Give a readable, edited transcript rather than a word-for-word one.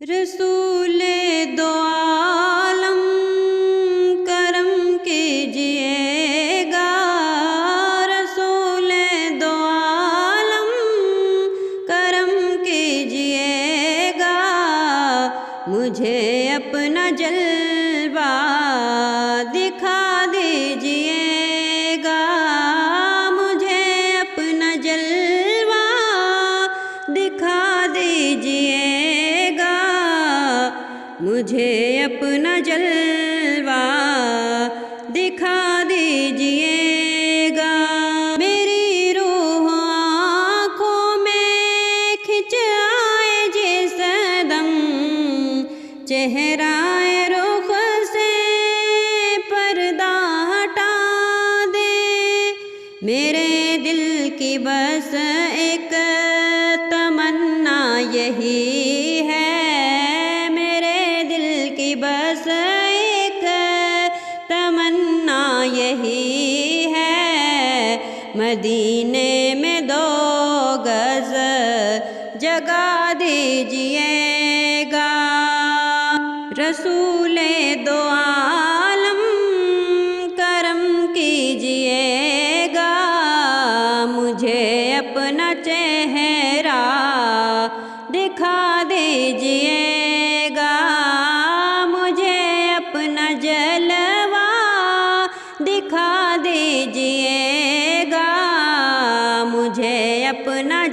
رسول دو عالم کرم کیجئے گا، رسول دو عالم کرم کیجئے گا، مجھے اپنا جلوہ دکھا دیجئے گا، مجھے اپنا جلوہ دکھا دیجئے گا، مجھے اپنا جلوہ دکھا دیجئے گا۔ میری روح آنکھوں میں کھنچ آئے جس دم، چہرہ رخ سے پردہ ہٹا دے، میرے دل کی بس ایک تمنا یہی ہے، میرے دل کی بس ایک تمنا یہی ہے، مدینے میں 2 گز جگہ دیجئے گا، رسول دو عالم کرم کیجئے گا، مجھے اپنا چہرہ دکھا دیجئے گا، مجھے اپنا جلوہ دکھا دیجئے گا، مجھے اپنا